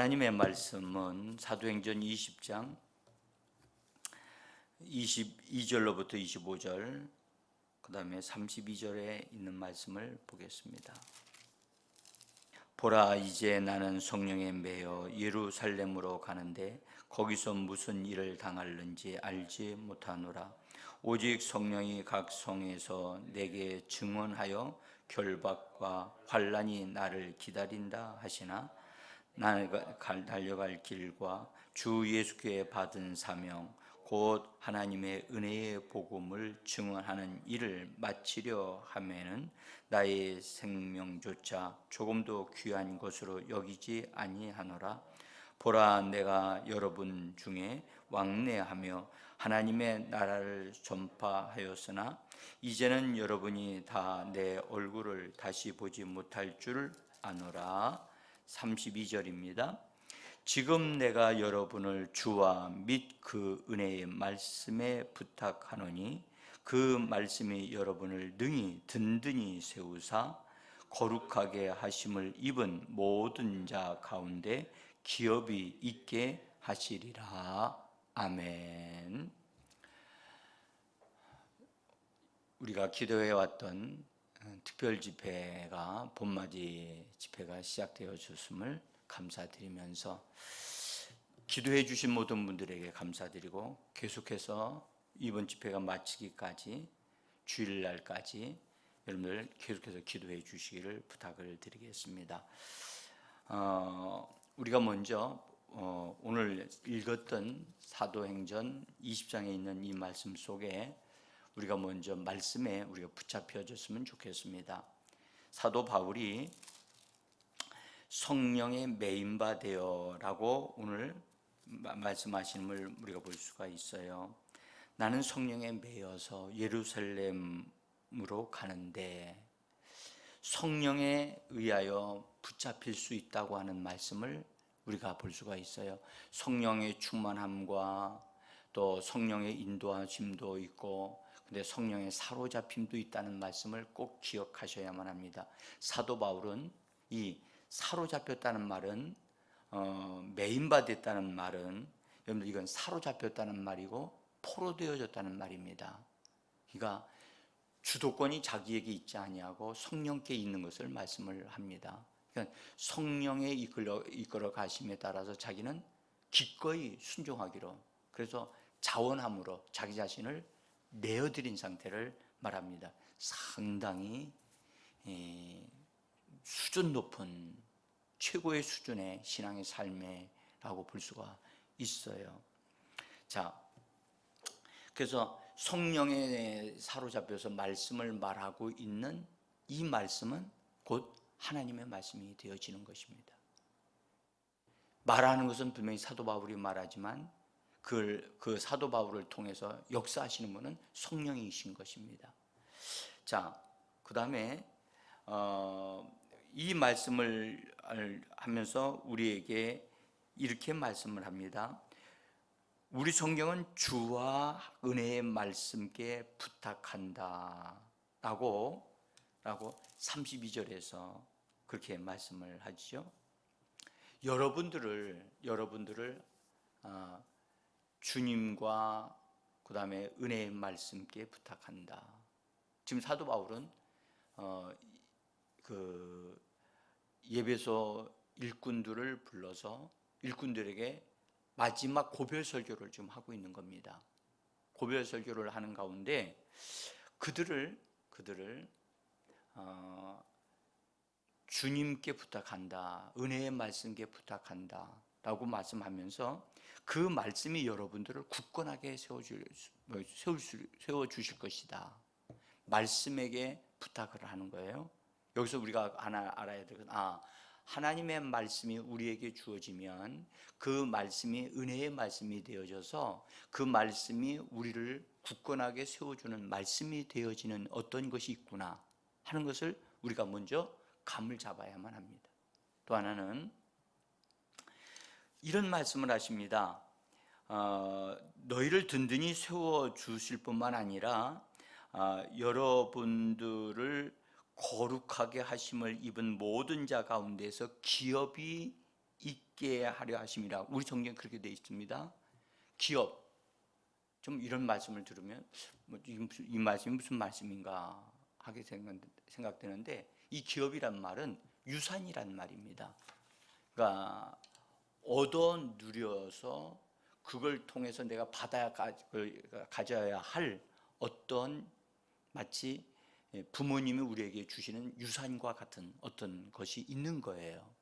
하나님의 말씀은 사도행전 20장 22절로부터 25절, 그 다음에 32절에 있는 말씀을 보겠습니다. 보라, 이제 나는 성령에 매여 예루살렘으로 가는데 거기서 무슨 일을 당할는지 알지 못하노라. 오직 성령이 각 성에서 내게 증언하여 결박과 환난이 나를 기다린다 하시나, 나가 달려갈 길과 주 예수께 받은 사명 곧 하나님의 은혜의 복음을 증언하는 일을 마치려 하면은 나의 생명조차 조금도 귀한 것으로 여기지 아니하노라. 보라, 내가 여러분 중에 왕래하며 하나님의 나라를 전파하였으나 이제는 여러분이 다 내 얼굴을 다시 보지 못할 줄 아노라. 32절입니다. 지금 내가 여러분을 주와 및 그 은혜의 말씀에 부탁하노니 그 말씀이 여러분을 능히 든든히 세우사 거룩하게 하심을 입은 모든 자 가운데 기업이 있게 하시리라. 아멘. 우리가 기도해 왔던 특별 집회가 봄맞이 집회가 시작되어 주심을 감사드리면서 기도해 주신 모든 분들에게 감사드리고, 계속해서 이번 집회가 마치기까지 주일날까지 여러분들 계속해서 기도해 주시기를 부탁을 드리겠습니다. 우리가 먼저 오늘 읽었던 사도행전 20장에 있는 이 말씀 속에 우리가 먼저 말씀에 우리가 붙잡혀졌으면 좋겠습니다. 사도 바울이 성령에 매인바 되어라고 오늘 말씀하시는 걸 우리가 볼 수가 있어요. 나는 성령에 매여서 예루살렘으로 가는데, 성령에 의하여 붙잡힐 수 있다고 하는 말씀을 우리가 볼 수가 있어요. 성령의 충만함과 또 성령의 인도하심도 있고, 근데 성령의 사로잡힘도 있다는 말씀을 꼭 기억하셔야만 합니다. 사도 바울은 이 사로잡혔다는 말은 매인받았다는 말은, 여러분들 이건 사로잡혔다는 말이고 포로되어졌다는 말입니다. 그러니까 주도권이 자기에게 있지 아니하고 성령께 있는 것을 말씀을 합니다. 그러니까 성령의 이끌어 가심에 따라서 자기는 기꺼이 순종하기로, 그래서 자원함으로 자기 자신을 내어드린 상태를 말합니다. 상당히 수준 높은 최고의 수준의 신앙의 삶이라고 볼 수가 있어요. 자, 그래서 성령에 사로잡혀서 말씀을 말하고 있는 이 말씀은 곧 하나님의 말씀이 되어지는 것입니다. 말하는 것은 분명히 사도 바울이 말하지만 그 사도 바울을 통해서 역사하시는 분은 성령이신 것입니다. 자, 그 다음에 이 말씀을 하면서 우리에게 이렇게 말씀을 합니다. 우리 성경은 주와 은혜의 말씀께 부탁한다 라고 32절에서 그렇게 말씀을 하죠. 여러분들을 주님과 그 다음에 은혜의 말씀께 부탁한다. 지금 사도 바울은 그 예배소 일꾼들을 불러서 일꾼들에게 마지막 고별 설교를 지금 하고 있는 겁니다. 고별 설교를 하는 가운데 그들을 주님께 부탁한다, 은혜의 말씀께 부탁한다 라고 말씀하면서 그 말씀이 여러분들을 굳건하게 세워주실 것이다, 말씀에게 부탁을 하는 거예요. 여기서 우리가 하나 알아야 될 건, 하나님의 말씀이 우리에게 주어지면 그 말씀이 은혜의 말씀이 되어져서 그 말씀이 우리를 굳건하게 세워주는 말씀이 되어지는 어떤 것이 있구나 하는 것을 우리가 먼저 감을 잡아야만 합니다. 또 하나는 이런 말씀을 하십니다. 너희를 든든히 세워주실 뿐만 아니라 여러분들을 거룩하게 하심을 입은 모든 자 가운데서 기업이 있게 하려 하심이라. 우리 성경에 그렇게 되어 있습니다. 기업, 좀 이런 말씀을 들으면 이 말씀이 무슨 말씀인가 하게 생각되는데, 이 기업이란 말은 유산이란 말입니다. 그러니까 얻어 누려서 그걸 통해서 내가 가져야 할 어떤, 마치 부모님이 우리에게 주시는 유산과 같은 어떤 것이 있는 거예요.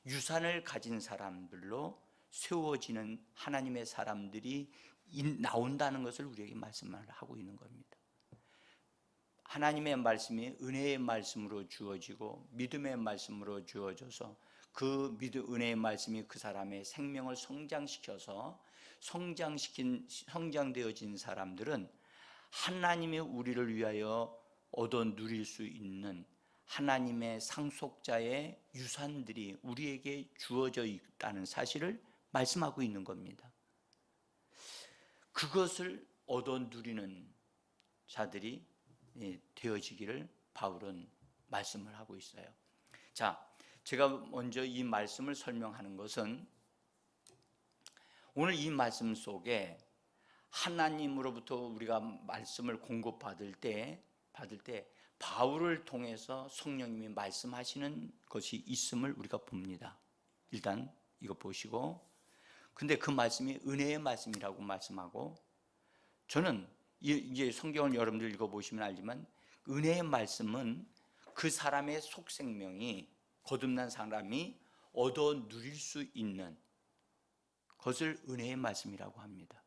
유산을 가진 사람들로 세워지는 하나님의 사람들이 나온다는 것을 우리에게 말씀을 하고 있는 겁니다. 하나님의 말씀이 은혜의 말씀으로 주어지고 믿음의 말씀으로 주어져서 그 은혜의 말씀이 그 사람의 생명을 성장시켜서 성장되어진 사람들은 하나님이 우리를 위하여 얻어 누릴 수 있는 하나님의 상속자의 유산들이 우리에게 주어져 있다는 사실을 말씀하고 있는 겁니다. 그것을 얻어 누리는 자들이 되어지기를 바울은 말씀을 하고 있어요. 자, 제가 먼저 이 말씀을 설명하는 것은, 오늘 이 말씀 속에 하나님으로부터 우리가 말씀을 공급받을 때 바울을 통해서 성령님이 말씀하시는 것이 있음을 우리가 봅니다. 일단 이거 보시고, 근데 그 말씀이 은혜의 말씀이라고 말씀하고, 저는 이제 성경을 여러분들 읽어보시면 알지만 은혜의 말씀은 그 사람의 속생명이, 거듭난 사람이 얻어 누릴 수 있는 것을 은혜의 말씀이라고 합니다.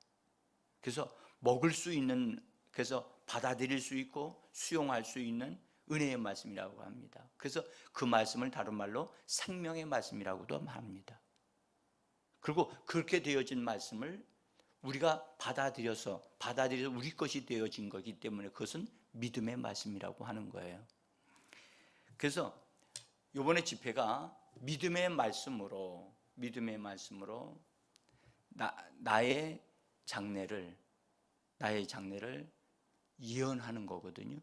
그래서 먹을 수 있는, 그래서 받아들일 수 있고 수용할 수 있는 은혜의 말씀이라고 합니다. 그래서 그 말씀을 다른 말로 생명의 말씀이라고도 합니다. 그리고 그렇게 되어진 말씀을 우리가 받아들여서 우리 것이 되어진 거기 때문에 그것은 믿음의 말씀이라고 하는 거예요. 그래서 이번에 집회가 믿음의 말씀으로 나의 장래를 예언하는 거거든요.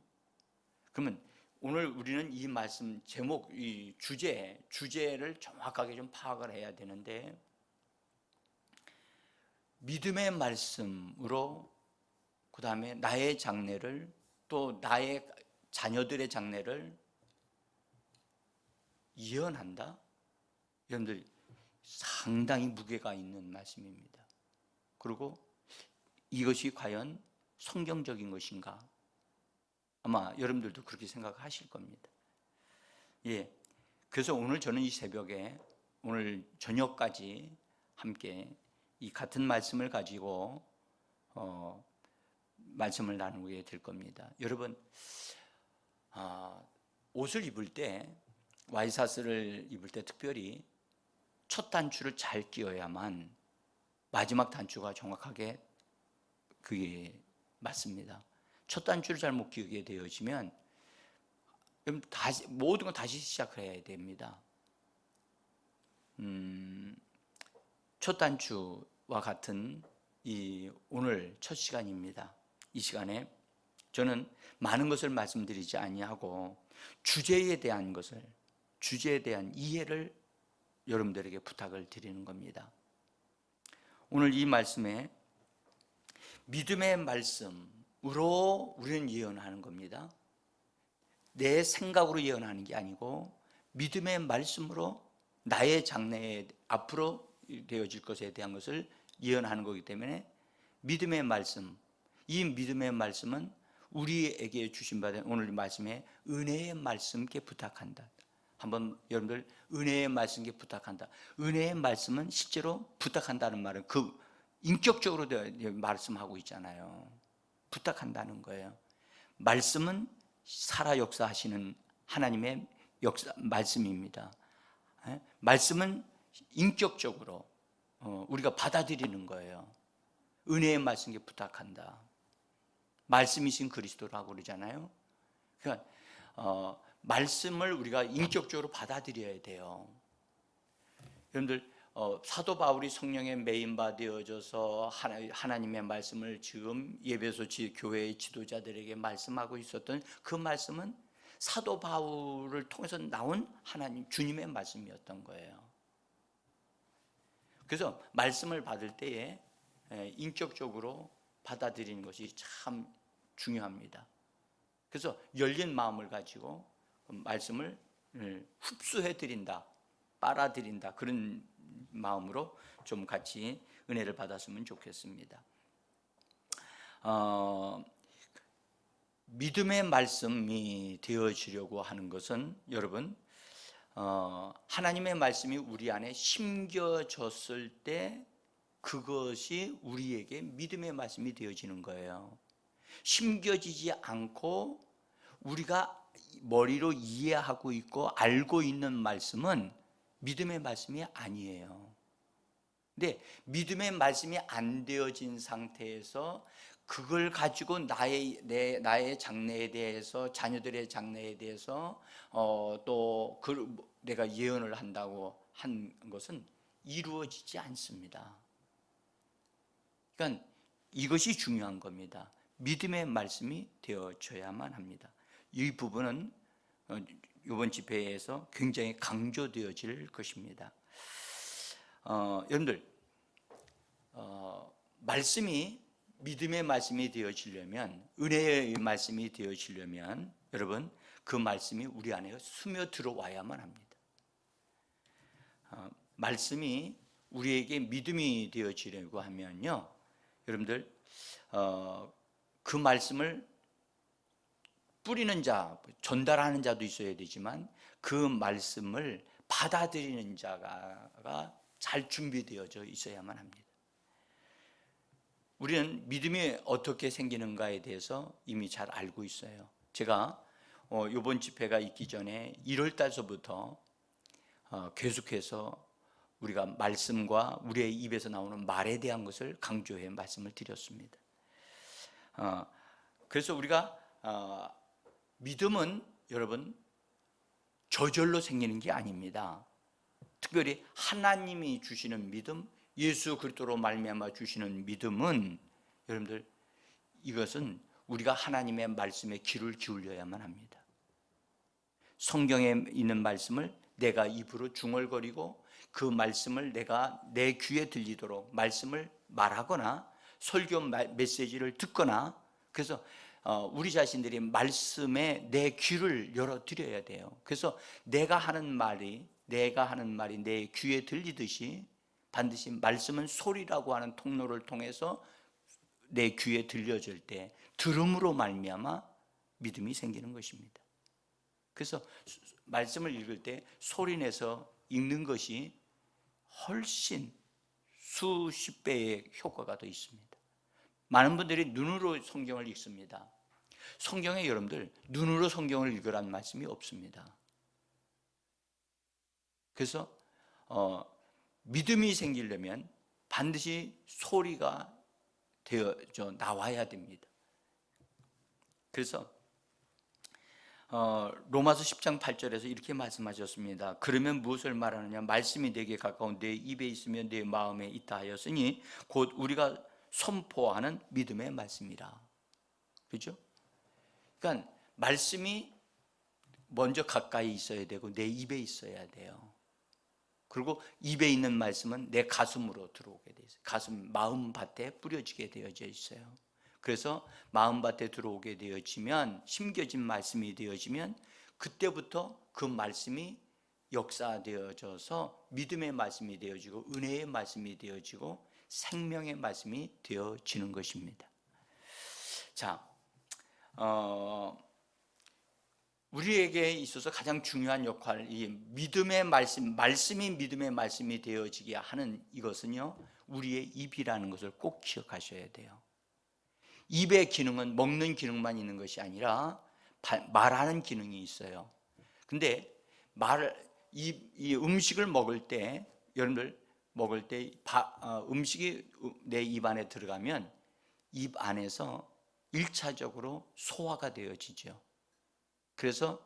그러면 오늘 우리는 이 말씀 제목, 이 주제를 정확하게 좀 파악을 해야 되는데, 믿음의 말씀으로 그 다음에 나의 장래를, 또 나의 자녀들의 장래를 예언한다? 여러분들 상당히 무게가 있는 말씀입니다. 그리고 이것이 과연 성경적인 것인가? 아마 여러분들도 그렇게 생각하실 겁니다. 예. 그래서 오늘 저는 이 새벽에, 오늘 저녁까지 함께 이 같은 말씀을 가지고 말씀을 나누게 될 겁니다. 여러분, 옷을 입을 때, 와이셔츠를 입을 때 특별히 첫 단추를 잘 끼워야만 마지막 단추가 정확하게 그게 맞습니다. 첫 단추를 잘못 끼우게 되어지면 모든 건 다시 시작을 해야 됩니다. 첫 단추와 같은 이 오늘 첫 시간입니다. 이 시간에 저는 많은 것을 말씀드리지 아니하고 주제에 대한 이해를 여러분들에게 부탁을 드리는 겁니다. 오늘 이 말씀에 믿음의 말씀으로 우리는 예언하는 겁니다. 내 생각으로 예언하는 게 아니고 믿음의 말씀으로 나의 장래에 앞으로 되어질 것에 대한 것을 예언하는 거기 때문에 믿음의 말씀, 이 믿음의 말씀은 우리에게 주신 바 된 오늘 말씀에 은혜의 말씀께 부탁한다. 한번 여러분들 은혜의 말씀께 부탁한다. 은혜의 말씀은 실제로 부탁한다는 말은 그 인격적으로 말씀하고 있잖아요. 부탁한다는 거예요. 말씀은 살아 역사하시는 하나님의 말씀입니다. 말씀은 인격적으로 우리가 받아들이는 거예요. 은혜의 말씀께 부탁한다. 말씀이신 그리스도라고 그러잖아요. 그러니까 말씀을 우리가 인격적으로 받아들여야 돼요. 여러분들 사도 바울이 성령에 메인바 되어져서 하나님의 말씀을 지금 예배소 교회의 지도자들에게 말씀하고 있었던 그 말씀은 사도 바울을 통해서 나온 하나님 주님의 말씀이었던 거예요. 그래서 말씀을 받을 때에 인격적으로 받아들이는 것이 참 중요합니다. 그래서 열린 마음을 가지고 말씀을 흡수해 드린다, 빨아들인다, 그런 마음으로 좀 같이 은혜를 받았으면 좋겠습니다. 믿음의 말씀이 되어지려고 하는 것은 여러분, 하나님의 말씀이 우리 안에 심겨졌을 때 그것이 우리에게 믿음의 말씀이 되어지는 거예요. 심겨지지 않고 우리가 머리로 이해하고 있고 알고 있는 말씀은 믿음의 말씀이 아니에요. 근데 믿음의 말씀이 안 되어진 상태에서 그걸 가지고 나의 장래에 대해서, 자녀들의 장래에 대해서 또 내가 예언을 한다고 한 것은 이루어지지 않습니다. 그러니까 이것이 중요한 겁니다. 믿음의 말씀이 되어져야만 합니다. 이 부분은 이번 집회에서 굉장히 강조되어질 것입니다. 여러분들, 말씀이 믿음의 말씀이 되어지려면, 은혜의 말씀이 되어지려면 여러분, 그 말씀이 우리 안에 스며 들어와야만 합니다. 말씀이 우리에게 믿음이 되어지려고 하면요, 여러분들, 그 말씀을 뿌리는 자, 전달하는 자도 있어야 되지만 그 말씀을 받아들이는 자가 잘 준비되어져 있어야만 합니다. 우리는 믿음이 어떻게 생기는가에 대해서 이미 잘 알고 있어요. 제가 이번 집회가 있기 전에 1월 달서부터 계속해서 우리가 말씀과 우리의 입에서 나오는 말에 대한 것을 강조해 말씀을 드렸습니다. 그래서 우리가 믿음은 여러분 저절로 생기는 게 아닙니다. 특별히 하나님이 주시는 믿음, 예수 그리스도로 말미암아 주시는 믿음은 여러분들, 이것은 우리가 하나님의 말씀에 귀를 기울여야만 합니다. 성경에 있는 말씀을 내가 입으로 중얼거리고 그 말씀을 내가 내 귀에 들리도록 말씀을 말하거나 설교 메시지를 듣거나, 그래서 우리 자신들이 말씀에 내 귀를 열어드려야 돼요. 그래서 내가 하는 말이 내 귀에 들리듯이 반드시 말씀은 소리라고 하는 통로를 통해서 내 귀에 들려질 때 들음으로 말미암아 믿음이 생기는 것입니다. 그래서 말씀을 읽을 때 소리내서 읽는 것이 훨씬 수십 배의 효과가 더 있습니다. 많은 분들이 눈으로 성경을 읽습니다. 성경에 여러분들 눈으로 성경을 읽으라는 말씀이 없습니다. 그래서 믿음이 생기려면 반드시 소리가 되어져 나와야 됩니다. 그래서 로마서 10장 8절에서 이렇게 말씀하셨습니다. 그러면 무엇을 말하느냐? 말씀이 내게 가까운 내 입에 있으며 내 마음에 있다 하였으니 곧 우리가 선포하는 믿음의 말씀이라. 그렇죠? 그러니까 말씀이 먼저 가까이 있어야 되고 내 입에 있어야 돼요. 그리고 입에 있는 말씀은 내 가슴으로 들어오게 돼 있어요. 가슴, 마음밭에 뿌려지게 되어져 있어요. 그래서 마음밭에 들어오게 되어지면, 심겨진 말씀이 되어지면 그때부터 그 말씀이 역사되어져서 믿음의 말씀이 되어지고 은혜의 말씀이 되어지고 생명의 말씀이 되어지는 것입니다. 자, 우리에게 있어서 가장 중요한 역할, 이 믿음의 말씀이 믿음의 말씀이 되어지게 하는 이것은요, 우리의 입이라는 것을 꼭 기억하셔야 돼요. 입의 기능은 먹는 기능만 있는 것이 아니라 말하는 기능이 있어요. 근데 이 음식을 먹을 때, 여러분들 먹을 때 음식이 내 입 안에 들어가면 입 안에서 1차적으로 소화가 되어지죠. 그래서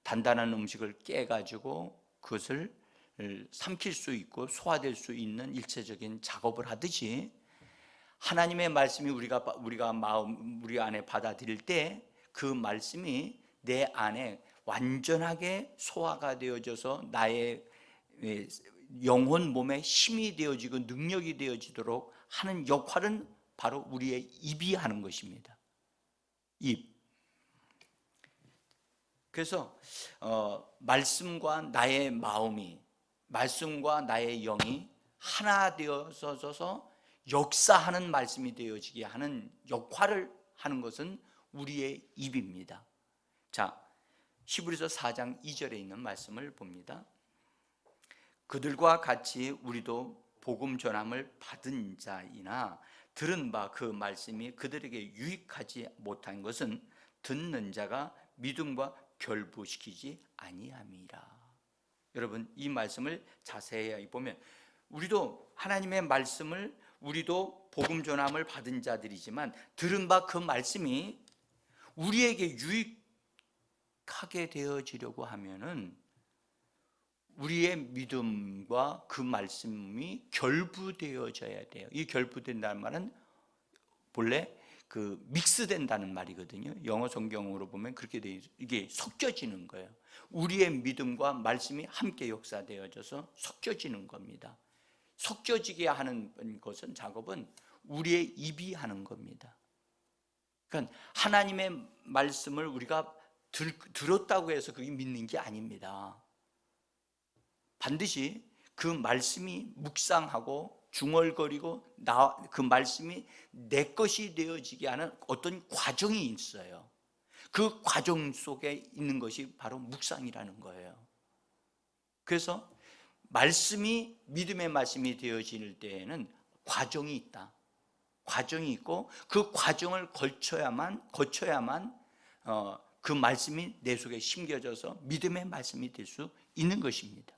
단단한 음식을 깨가지고 그것을 삼킬 수 있고 소화될 수 있는 일체적인 작업을 하듯이 하나님의 말씀이 우리 안에 받아들일 때 그 말씀이 내 안에 완전하게 소화가 되어져서 영혼 몸에 힘이 되어지고 능력이 되어지도록 하는 역할은 바로 우리의 입이 하는 것입니다. 입. 그래서 말씀과 나의 마음이, 말씀과 나의 영이 하나 되어져서 역사하는 말씀이 되어지게 하는 역할을 하는 것은 우리의 입입니다. 자, 히브리서 4장 2절에 있는 말씀을 봅니다. 그들과 같이 우리도 복음 전함을 받은 자이나 들은 바 그 말씀이 그들에게 유익하지 못한 것은 듣는 자가 믿음과 결부시키지 아니함이라. 여러분, 이 말씀을 자세히 보면 우리도 하나님의 말씀을, 우리도 복음 전함을 받은 자들이지만 들은 바 그 말씀이 우리에게 유익하게 되어지려고 하면은 우리의 믿음과 그 말씀이 결부되어져야 돼요. 이 결부된다는 말은 본래 그 믹스된다는 말이거든요. 영어 성경으로 보면 그렇게 돼 있어요. 이게 섞여지는 거예요. 우리의 믿음과 말씀이 함께 역사되어져서 섞여지는 겁니다. 섞여지게 하는 것은, 작업은 우리의 입이 하는 겁니다. 그러니까 하나님의 말씀을 우리가 들었다고 해서 그게 믿는 게 아닙니다. 반드시 그 말씀이 묵상하고 중얼거리고 그 말씀이 내 것이 되어지게 하는 어떤 과정이 있어요. 그 과정 속에 있는 것이 바로 묵상이라는 거예요. 그래서 말씀이 믿음의 말씀이 되어질 때에는 과정이 있다. 과정이 있고 그 과정을 거쳐야만 그 말씀이 내 속에 심겨져서 믿음의 말씀이 될 수 있는 것입니다.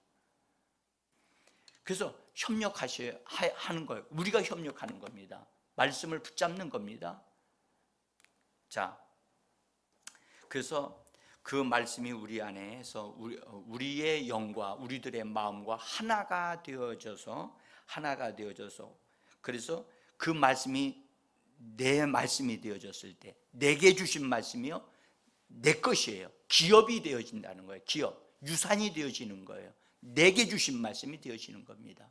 그래서 협력하셔야 하는 거예요. 우리가 협력하는 겁니다. 말씀을 붙잡는 겁니다. 자, 그래서 그 말씀이 우리 안에서 우리의 영과 우리들의 마음과 하나가 되어져서 그래서 그 말씀이 내 말씀이 되어졌을 때 내게 주신 말씀이요 내 것이에요. 기업이 되어진다는 거예요. 기업, 유산이 되어지는 거예요. 내게 주신 말씀이 되어지는 겁니다.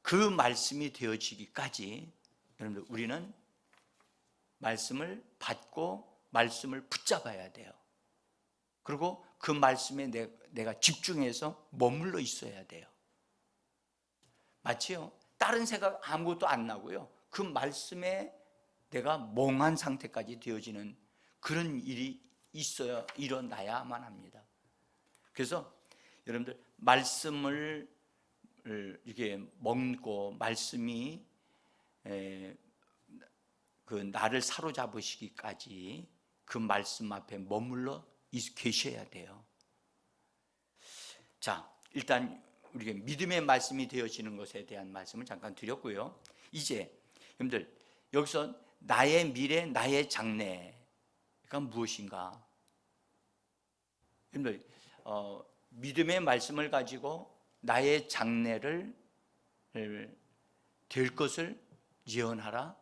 그 말씀이 되어지기까지 여러분들 우리는 말씀을 받고 말씀을 붙잡아야 돼요. 그리고 그 말씀에 내가 집중해서 머물러 있어야 돼요. 마치요 다른 생각 아무것도 안 나고요 그 말씀에 내가 멍한 상태까지 되어지는 그런 일이 일어나야만 합니다. 그래서 여러분들 말씀을 이렇게 먹고 말씀이 그 나를 사로잡으시기까지 그 말씀 앞에 머물러 계셔야 돼요. 자, 일단 우리가 믿음의 말씀이 되어지는 것에 대한 말씀을 잠깐 드렸고요. 이제 여러분들 여기서 나의 미래, 나의 장래가 무엇인가? 여러분들 믿음의 말씀을 가지고 나의 장래를 될 것을 예언하라.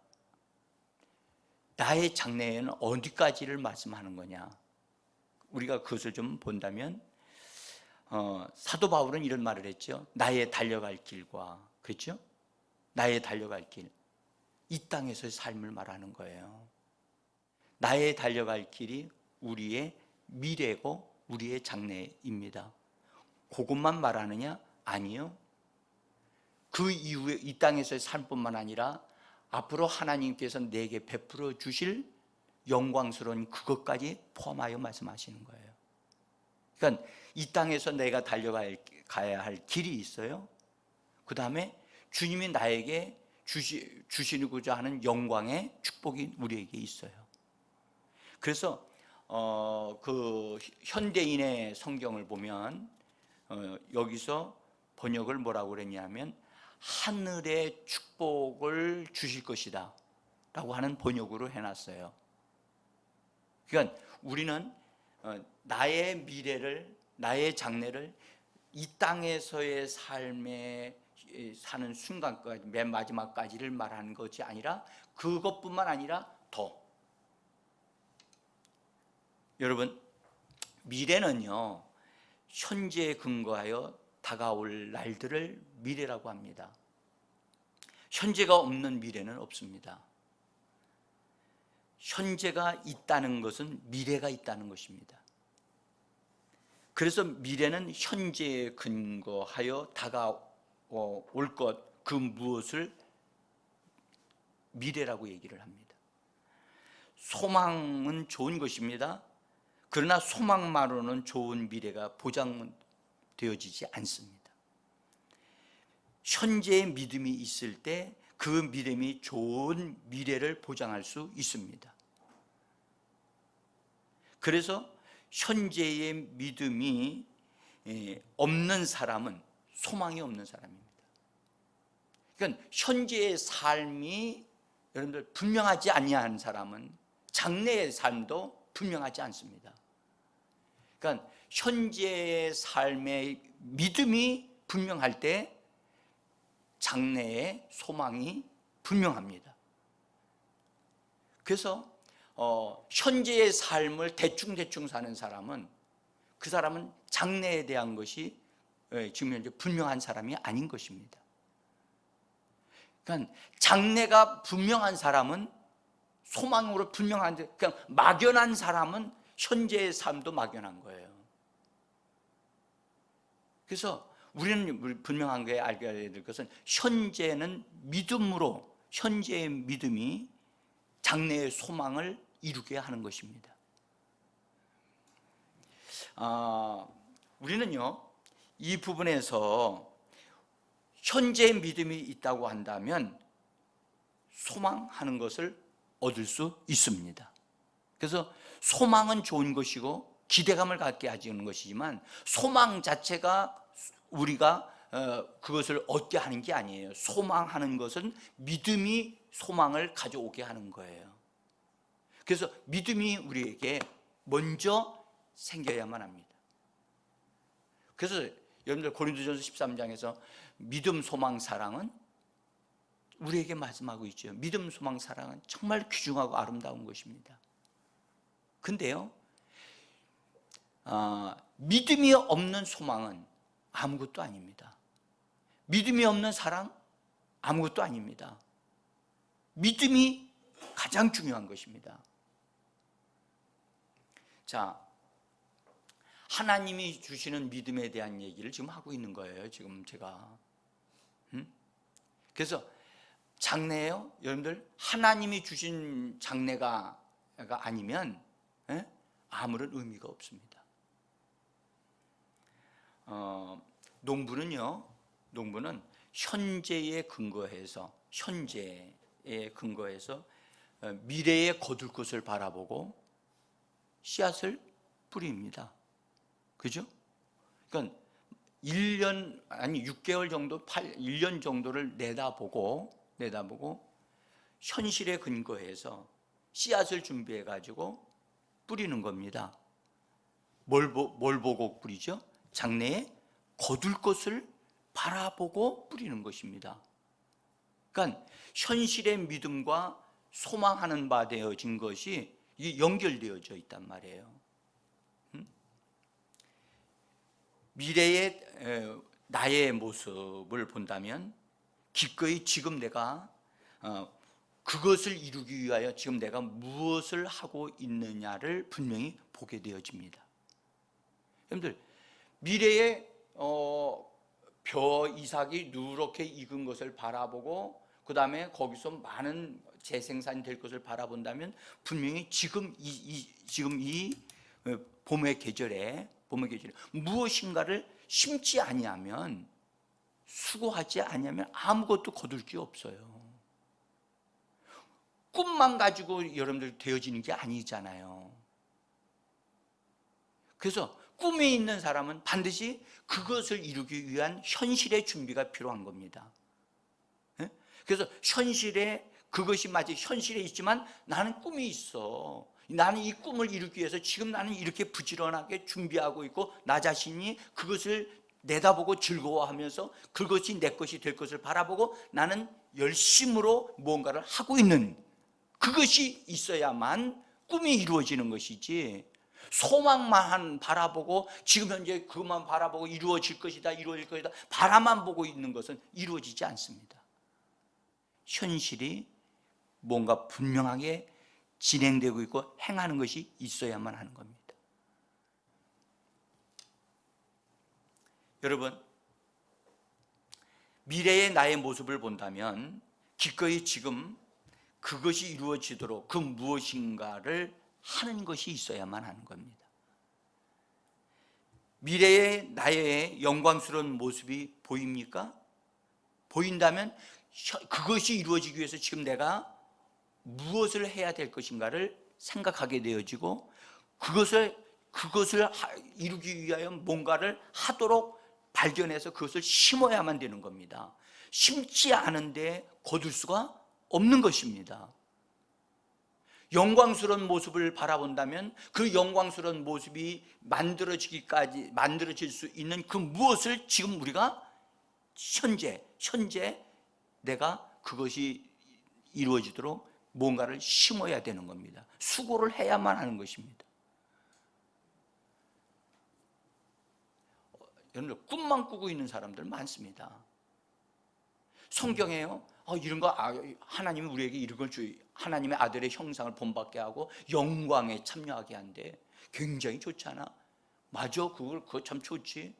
나의 장래에는 어디까지를 말씀하는 거냐? 우리가 그것을 좀 본다면 사도 바울은 이런 말을 했죠. 나의 달려갈 길과, 그렇죠? 나의 달려갈 길, 이 땅에서의 삶을 말하는 거예요. 나의 달려갈 길이 우리의 미래고 우리의 장래입니다. 그것만 말하느냐? 아니요. 그 이후에 이 땅에서의 삶뿐만 아니라 앞으로 하나님께서 내게 베풀어 주실 영광스러운 그것까지 포함하여 말씀하시는 거예요. 그러니까 이 땅에서 내가 달려가야 할 길이 있어요. 그 다음에 주님이 나에게 주시고자 하는 영광의 축복이 우리에게 있어요. 그래서 그 현대인의 성경을 보면 여기서 번역을 뭐라고 그랬냐면 하늘의 축복을 주실 것이다 라고 하는 번역으로 해놨어요. 그러니까 우리는 나의 미래를, 나의 장래를 이 땅에서의 삶에 사는 순간까지, 맨 마지막까지를 말하는 것이 아니라 그것뿐만 아니라 더, 여러분 미래는요 현재에 근거하여 다가올 날들을 미래라고 합니다. 현재가 없는 미래는 없습니다. 현재가 있다는 것은 미래가 있다는 것입니다. 그래서 미래는 현재에 근거하여 다가올 것, 그 무엇을 미래라고 얘기를 합니다. 소망은 좋은 것입니다. 그러나 소망만으로는 좋은 미래가 보장되어지지 않습니다. 현재의 믿음이 있을 때 그 믿음이 좋은 미래를 보장할 수 있습니다. 그래서 현재의 믿음이 없는 사람은 소망이 없는 사람입니다. 그러니까 현재의 삶이 여러분들 분명하지 아니한 사람은 장래의 삶도 분명하지 않습니다. 그러니까 현재의 삶의 믿음이 분명할 때 장래의 소망이 분명합니다. 그래서 현재의 삶을 대충 사는 사람은 그 사람은 장래에 대한 것이 지금 현재 분명한 사람이 아닌 것입니다. 그러니까 장래가 분명한 사람은 소망으로 분명한데 그냥 막연한 사람은 현재의 삶도 막연한 거예요. 그래서 우리는 분명한 게 알게 될 것은 현재는 믿음으로 현재의 믿음이 장래의 소망을 이루게 하는 것입니다. 우리는요 이 부분에서 현재의 믿음이 있다고 한다면 소망하는 것을 얻을 수 있습니다. 그래서 소망은 좋은 것이고 기대감을 갖게 하는 것이지만 소망 자체가 우리가 그것을 얻게 하는 게 아니에요. 소망하는 것은 믿음이 소망을 가져오게 하는 거예요. 그래서 믿음이 우리에게 먼저 생겨야만 합니다. 그래서 여러분들 고린도전서 13장에서 믿음, 소망, 사랑은 우리에게 말씀하고 있죠. 믿음, 소망, 사랑은 정말 귀중하고 아름다운 것입니다. 근데요 믿음이 없는 소망은 아무것도 아닙니다. 믿음이 없는 사랑 아무것도 아닙니다. 믿음이 가장 중요한 것입니다. 자, 하나님이 주시는 믿음에 대한 얘기를 지금 하고 있는 거예요. 지금 제가 그래서 장래예요. 여러분들 하나님이 주신 장래가 아니면 아무런 의미가 없습니다. 농부는 현재에 근거해서 미래에 거둘 것을 바라보고 씨앗을 뿌립니다. 그죠? 그러니까 1년 아니 6개월 정도, 1년 정도를 내다보고 현실에 근거해서 씨앗을 준비해 가지고 뿌리는 겁니다. 뭘 보고 뿌리죠? 장래에 거둘 것을 바라보고 뿌리는 것입니다. 그러니까 현실의 믿음과 소망하는 바 되어진 것이 연결되어져 있단 말이에요. 미래의 나의 모습을 본다면 기꺼이 지금 내가 그것을 이루기 위하여 지금 내가 무엇을 하고 있느냐를 분명히 보게 되어집니다. 여러분들 미래에 벼 이삭이 누렇게 익은 것을 바라보고 그 다음에 거기서 많은 재생산이 될 것을 바라본다면 분명히 지금 이 봄의 계절에 무엇인가를 심지 아니하면, 수고하지 아니하면 아무것도 거둘 게 없어요. 꿈만 가지고 여러분들 되어지는 게 아니잖아요. 그래서 꿈이 있는 사람은 반드시 그것을 이루기 위한 현실의 준비가 필요한 겁니다. 그래서 현실에 그것이 마치 현실에 있지만 나는 꿈이 있어. 나는 이 꿈을 이루기 위해서 지금 나는 이렇게 부지런하게 준비하고 있고 나 자신이 그것을 내다보고 즐거워하면서 그것이 내 것이 될 것을 바라보고 나는 열심으로 무언가를 하고 있는, 그것이 있어야만 꿈이 이루어지는 것이지, 소망만 바라보고 지금 현재 그것만 바라보고 이루어질 것이다, 이루어질 것이다 바라만 보고 있는 것은 이루어지지 않습니다. 현실이 뭔가 분명하게 진행되고 있고 행하는 것이 있어야만 하는 겁니다. 여러분, 미래의 나의 모습을 본다면 기꺼이 지금 그것이 이루어지도록 그 무엇인가를 하는 것이 있어야만 하는 겁니다. 미래의 나의 영광스러운 모습이 보입니까? 보인다면 그것이 이루어지기 위해서 지금 내가 무엇을 해야 될 것인가를 생각하게 되어지고 그것을 이루기 위하여 뭔가를 하도록 발견해서 그것을 심어야만 되는 겁니다. 심지 않은데 거둘 수가 없는 것입니다. 영광스러운 모습을 바라본다면 그 영광스러운 모습이 만들어질 수 있는 그 무엇을 지금 우리가 현재 내가 그것이 이루어지도록 뭔가를 심어야 되는 겁니다. 수고를 해야만 하는 것입니다. 여러분, 꿈만 꾸고 있는 사람들 많습니다. 성경에요, 이런 거 하나님이 우리에게 이런 걸 하나님의 아들의 형상을 본받게 하고 영광에 참여하게 한대. 굉장히 좋잖아. 맞아, 그거 참 좋지.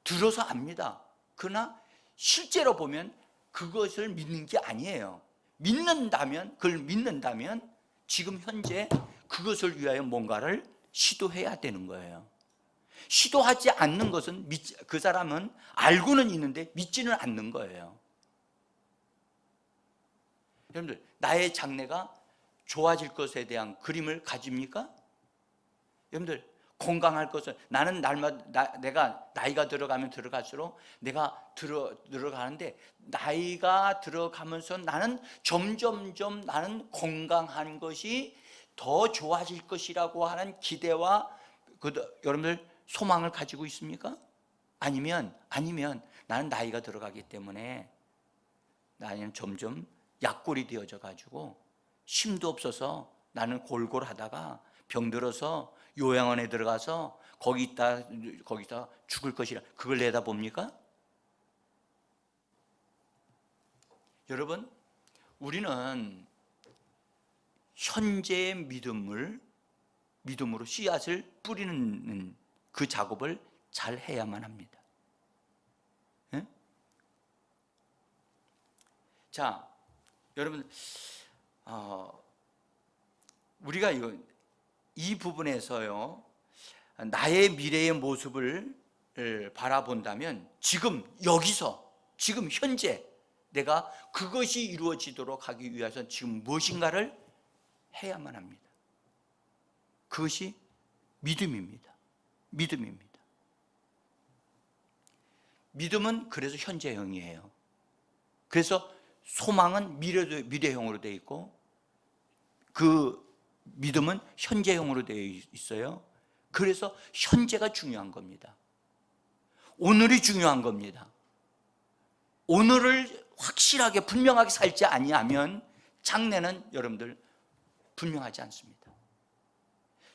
들어서 압니다. 그러나 실제로 보면 그것을 믿는 게 아니에요. 그걸 믿는다면 지금 현재 그것을 위하여 뭔가를 시도해야 되는 거예요. 시도하지 않는 것은 그 사람은 알고는 있는데 믿지는 않는 거예요. 여러분들, 나의 장래가 좋아질 것에 대한 그림을 가집니까? 여러분들, 건강할 것을 나는 내가 나이가 들어가면 들어갈수록 내가 들어가는데 나이가 들어가면서 나는 점점점 나는 건강한 것이 더 좋아질 것이라고 하는 기대와 여러분들 소망을 가지고 있습니까? 아니면 나는 나이가 들어가기 때문에 나는 점점 약골이 되어져 가지고 힘도 없어서 나는 골골하다가 병들어서 요양원에 들어가서 거기다 죽을 것이라 그걸 내다봅니까? 여러분, 우리는 현재의 믿음으로 씨앗을 뿌리는 그 작업을 잘 해야만 합니다. 네? 자, 여러분, 우리가 이 부분에서요, 나의 미래의 모습을 바라본다면 지금 여기서 지금 현재 내가 그것이 이루어지도록 하기 위해서 지금 무엇인가를 해야만 합니다. 그것이 믿음입니다. 믿음은 그래서 현재형이에요. 그래서 소망은 미래형으로 되어 있고 그 믿음은 현재형으로 되어 있어요. 그래서 현재가 중요한 겁니다. 오늘이 중요한 겁니다. 오늘을 확실하게 분명하게 살지 아니하면 장래는 여러분들 분명하지 않습니다.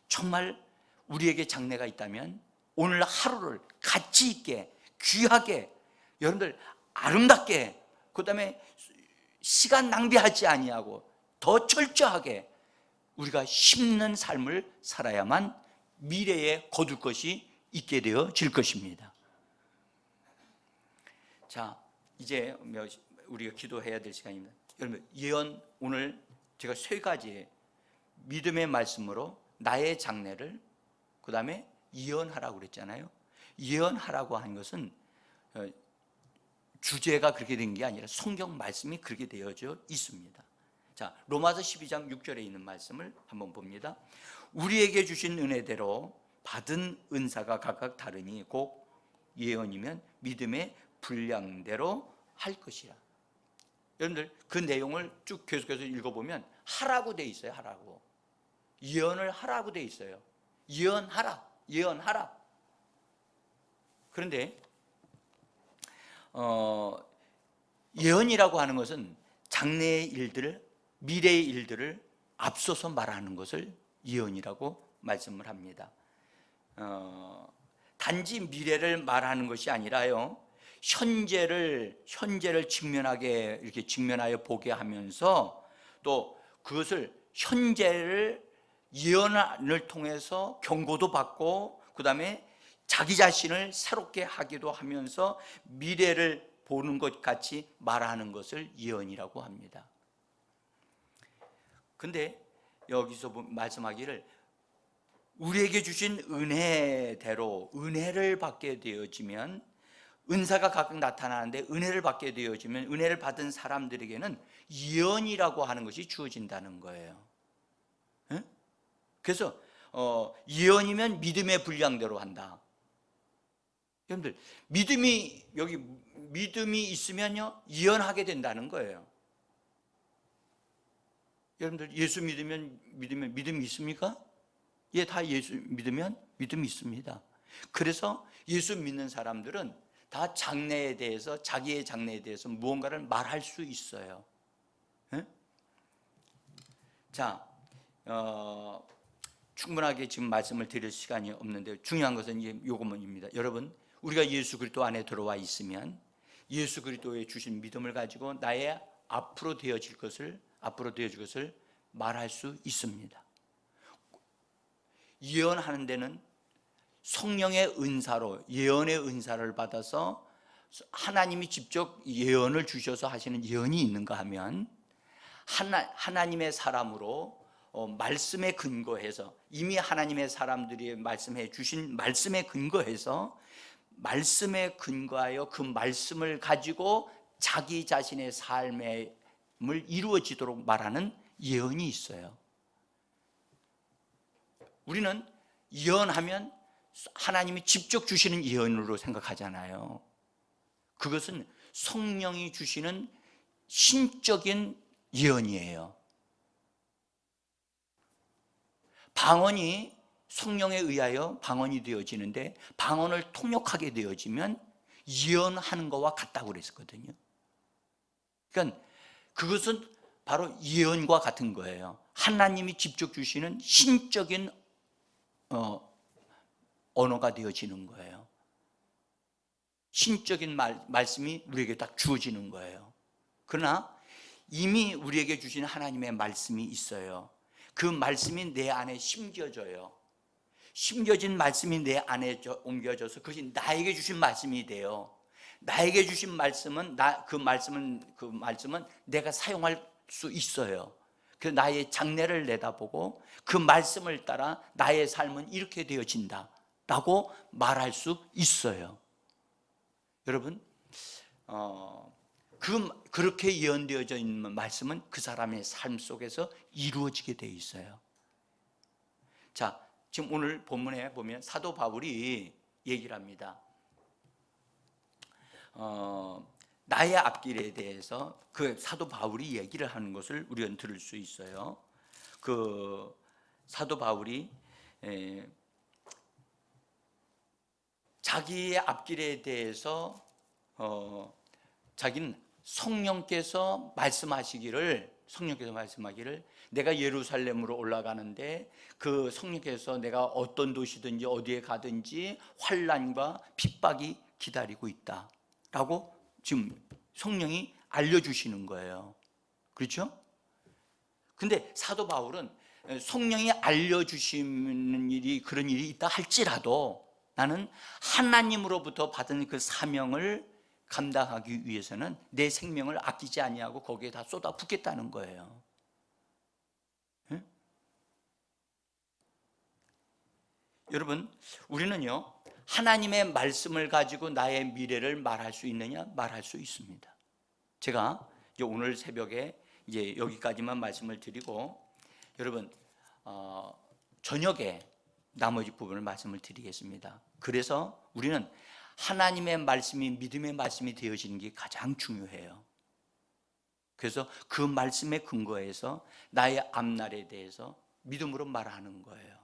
정말 우리에게 장래가 있다면 오늘 하루를 가치 있게 귀하게 여러분들 아름답게 그다음에 시간 낭비하지 아니하고 더 철저하게 우리가 심는 삶을 살아야만 미래에 거둘 것이 있게 되어질 것입니다. 자, 이제 우리가 기도해야 될 시간입니다. 여러분, 예언 오늘 제가 3가지의 믿음의 말씀으로 나의 장래를 그 다음에 예언하라고 그랬잖아요. 예언하라고 하는 것은 주제가 그렇게 된 게 아니라 성경 말씀이 그렇게 되어져 있습니다. 자, 로마서 12장 6절에 있는 말씀을 한번 봅니다. 우리에게 주신 은혜대로 받은 은사가 각각 다르니 곧 예언이면 믿음의 분량대로 할 것이라. 여러분들 그 내용을 쭉 계속해서 읽어보면 하라고 돼 있어요. 하라고. 예언을 하라고 돼 있어요. 예언하라. 그런데 예언이라고 하는 것은 장래의 일들을 미래의 일들을 앞서서 말하는 것을 예언이라고 말씀을 합니다. 단지 미래를 말하는 것이 아니라요, 현재를 직면하게 이렇게 직면하여 보게 하면서 또 그것을 현재를 예언을 통해서 경고도 받고 그다음에 자기 자신을 새롭게 하기도 하면서 미래를 보는 것 같이 말하는 것을 예언이라고 합니다. 근데 여기서 말씀하기를 우리에게 주신 은혜대로 은혜를 받게 되어지면, 은사가 각각 나타나는데 은혜를 받게 되어지면 은혜를 받은 사람들에게는 예언이라고 하는 것이 주어진다는 거예요. 네? 그래서 예언이면 믿음의 분량대로 한다. 여러분들, 믿음이 있으면요 예언하게 된다는 거예요. 여러분들, 예수 믿으면 믿음이 있습니까? 예, 다 예수 믿으면 믿음이 있습니다. 그래서 예수 믿는 사람들은 다 장래에 대해서, 자기의 장래에 대해서 무언가를 말할 수 있어요. 네? 자, 충분하게 지금 말씀을 드릴 시간이 없는데 중요한 것은 이것만입니다. 여러분, 우리가 예수 그리스도 안에 들어와 있으면 예수 그리스도의 주신 믿음을 가지고 나의 앞으로 되어질 것을 말할 수 있습니다. 예언하는 데는 성령의 은사로, 예언의 은사를 받아서 하나님이 직접 예언을 주셔서 하시는 예언이 있는가 하면, 하나님의 사람으로 말씀에 근거해서, 이미 하나님의 사람들이 말씀해 주신 말씀에 근거해서, 말씀에 근거하여 그 말씀을 가지고 자기 자신의 삶을 이루어지도록 말하는 예언이 있어요. 우리는 예언하면 하나님이 직접 주시는 예언으로 생각하잖아요. 그것은 성령이 주시는 신적인 예언이에요. 방언이 성령에 의하여 방언이 되어지는데, 방언을 통역하게 되어지면 예언하는 것과 같다고 그랬거든요. 그러니까 그것은 바로 예언과 같은 거예요. 하나님이 직접 주시는 신적인 언어가 되어지는 거예요. 신적인 말씀이 우리에게 딱 주어지는 거예요. 그러나 이미 우리에게 주신 하나님의 말씀이 있어요. 그 말씀이 내 안에 심겨져요. 심겨진 말씀이 내 안에 옮겨져서 그것이 나에게 주신 말씀이 돼요. 나에게 주신 말씀은 그 말씀은 내가 사용할 수 있어요. 그래서 나의 장래를 내다보고 그 말씀을 따라 나의 삶은 이렇게 되어진다라고 말할 수 있어요. 여러분, 그렇게 예언되어져 있는 말씀은 그 사람의 삶 속에서 이루어지게 되어 있어요. 자, 지금 오늘 본문에 보면 사도 바울이 얘기를 합니다. 나의 앞길에 대해서 그 사도 바울이 얘기를 하는 것을 우리는 들을 수 있어요. 그 사도 바울이 자기의 앞길에 대해서 자기는 성령께서 말씀하시기를 내가 예루살렘으로 올라가는데 그 성령께서 내가 어떤 도시든지 어디에 가든지 환난과 핍박이 기다리고 있다라고 지금 성령이 알려주시는 거예요. 그렇죠? 근데 사도 바울은 성령이 알려주시는 일이, 그런 일이 있다 할지라도 나는 하나님으로부터 받은 그 사명을 감당하기 위해서는 내 생명을 아끼지 아니하고 거기에 다 쏟아붓겠다는 거예요. 네? 여러분, 우리는요 하나님의 말씀을 가지고 나의 미래를 말할 수 있느냐? 말할 수 있습니다. 제가 이제 오늘 새벽에 이제 여기까지만 말씀을 드리고, 여러분 저녁에 나머지 부분을 말씀을 드리겠습니다. 그래서 우리는 하나님의 말씀이 믿음의 말씀이 되어지는 게 가장 중요해요. 그래서 그 말씀에 근거해서 나의 앞날에 대해서 믿음으로 말하는 거예요.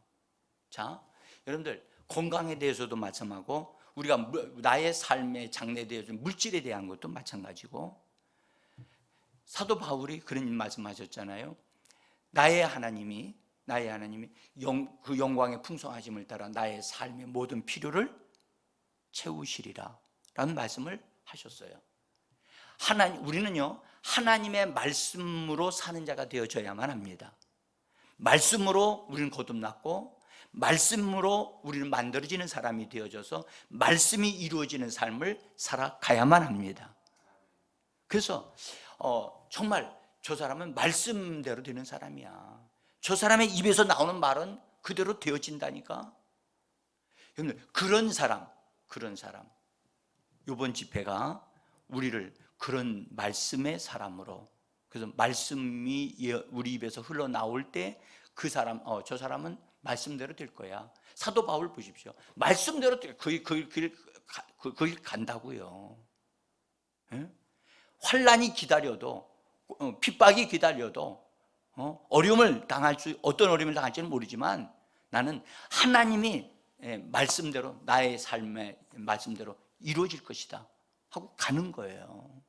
자, 여러분들 건강에 대해서도 마찬가지고, 우리가 나의 삶의 장래에 대해서 물질에 대한 것도 마찬가지고, 사도 바울이 그런 말씀하셨잖아요. 나의 하나님이 나의 하나님이 그 영광의 풍성하심을 따라 나의 삶의 모든 필요를 채우시리라 라는 말씀을 하셨어요. 우리는요, 하나님의 말씀으로 사는 자가 되어져야만 합니다. 말씀으로 우리는 거듭났고, 말씀으로 우리는 만들어지는 사람이 되어져서 말씀이 이루어지는 삶을 살아가야만 합니다. 그래서 정말 저 사람은 말씀대로 되는 사람이야. 저 사람의 입에서 나오는 말은 그대로 되어진다니까. 여러분, 그런 사람 이번 집회가 우리를 그런 말씀의 사람으로, 그래서 말씀이 우리 입에서 흘러나올 때 그 사람, 저 사람은 말씀대로 될 거야. 사도 바울 보십시오. 말씀대로 그 길 간다고요. 예? 환난이 기다려도, 핍박이 기다려도, 어려움을 어떤 어려움을 당할지는 모르지만 나는 하나님이 말씀대로, 나의 삶의 말씀대로 이루어질 것이다 하고 가는 거예요.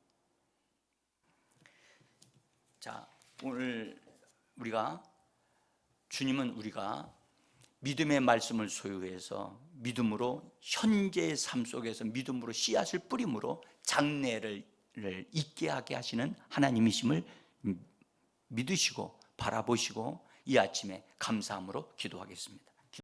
자, 오늘 주님은 우리가 믿음의 말씀을 소유해서 믿음으로 현재의 삶 속에서 믿음으로 씨앗을 뿌림으로 장래를 있게 하게 하시는 하나님이심을 믿으시고 바라보시고 이 아침에 감사함으로 기도하겠습니다.